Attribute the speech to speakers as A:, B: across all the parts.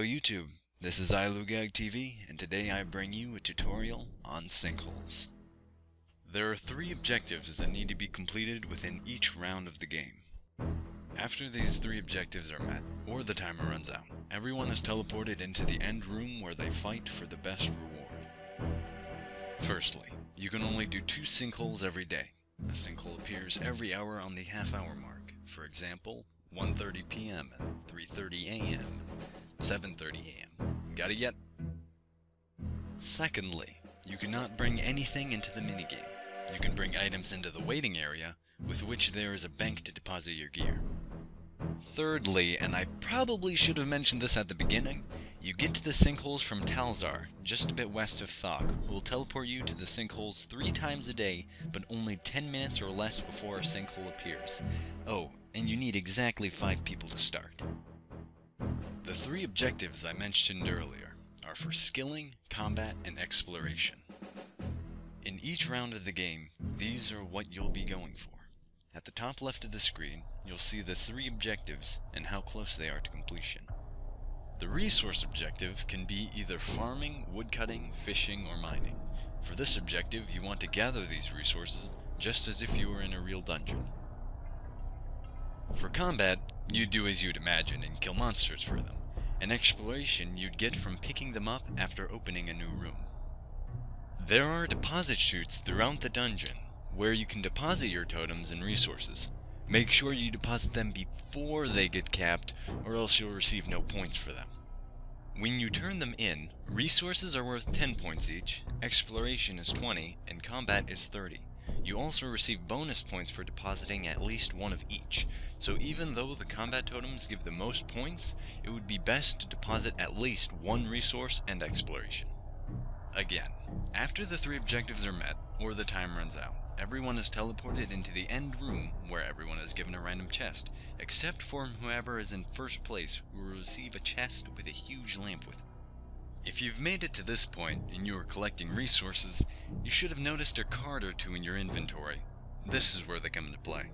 A: YouTube, this is iLugag TV, and today I bring you a tutorial on sinkholes. There are 3 objectives that need to be completed within each round of the game. After these 3 objectives are met, or the timer runs out, everyone is teleported into the end room where they fight for the best reward. Firstly, you can only do 2 sinkholes every day. A sinkhole appears every hour on the half-hour mark. For example, 1:30 PM and 3:30 AM. 7:30 AM. Got it yet? Secondly, you cannot bring anything into the minigame. You can bring items into the waiting area, with which there is a bank to deposit your gear. Thirdly, and I probably should have mentioned this at the beginning, you get to the sinkholes from Talzar, just a bit west of Thok, who will teleport you to the sinkholes 3 times a day, but only 10 minutes or less before a sinkhole appears. Oh, and you need exactly 5 people to start. The 3 objectives I mentioned earlier are for skilling, combat, and exploration. In each round of the game, these are what you'll be going for. At the top left of the screen, you'll see the 3 objectives and how close they are to completion. The resource objective can be either farming, woodcutting, fishing, or mining. For this objective, you want to gather these resources just as if you were in a real dungeon. For combat, you'd do as you'd imagine and kill monsters for them. An exploration you'd get from picking them up after opening a new room. There are deposit chutes throughout the dungeon, where you can deposit your totems and resources. Make sure you deposit them before they get capped, or else you'll receive no points for them. When you turn them in, resources are worth 10 points each, exploration is 20, and combat is 30. You also receive bonus points for depositing at least one of each, so even though the combat totems give the most points, it would be best to deposit at least 1 resource and exploration. Again, after the 3 objectives are met, or the time runs out, everyone is teleported into the end room where everyone is given a random chest, except for whoever is in first place, who will receive a chest with a huge lamp with it. If you've made it to this point and you are collecting resources, you should have noticed a card or 2 in your inventory. This is where they come into play.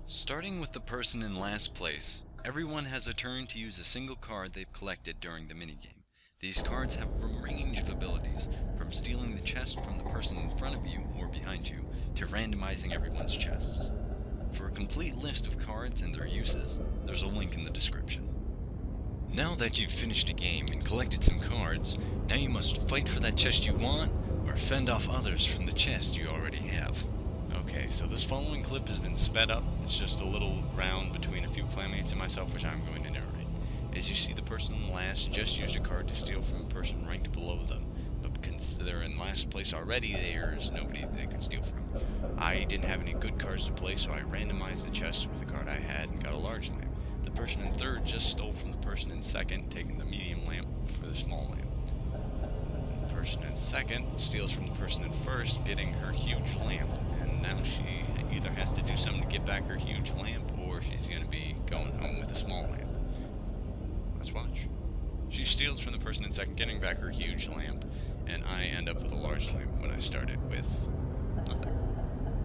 A: Starting with the person in last place, everyone has a turn to use a single card they've collected during the minigame. These cards have a range of abilities, from stealing the chest from the person in front of you or behind you, to randomizing everyone's chests. For a complete list of cards and their uses, there's a link in the description. Now that you've finished a game and collected some cards, now you must fight for that chest you want, or fend off others from the chest you already have. Okay, so this following clip has been sped up. It's just a little round between a few clanmates and myself, which I'm going to narrate. As you see, the person last just used a card to steal from a person ranked below them, but because they're in last place already, there's nobody they could steal from. I didn't have any good cards to play, so I randomized the chest with the card I had and got a large lamp. The person in third just stole from the person in second, taking the medium lamp for the small lamp. The person in second steals from the person in first, getting her huge lamp, and now she either has to do something to get back her huge lamp, or she's going to be going home with a small lamp. Let's watch. She steals from the person in second, getting back her huge lamp, and I end up with a large lamp when I started with nothing.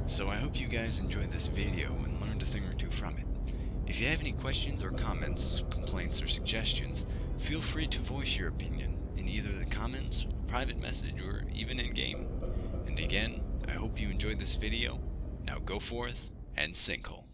A: So I hope you guys enjoyed this video and learned a thing or 2 from it. If you have any questions or comments, complaints or suggestions, feel free to voice your opinion in either the comments, private message, or even in-game. And again, I hope you enjoyed this video. Now go forth and sinkhole.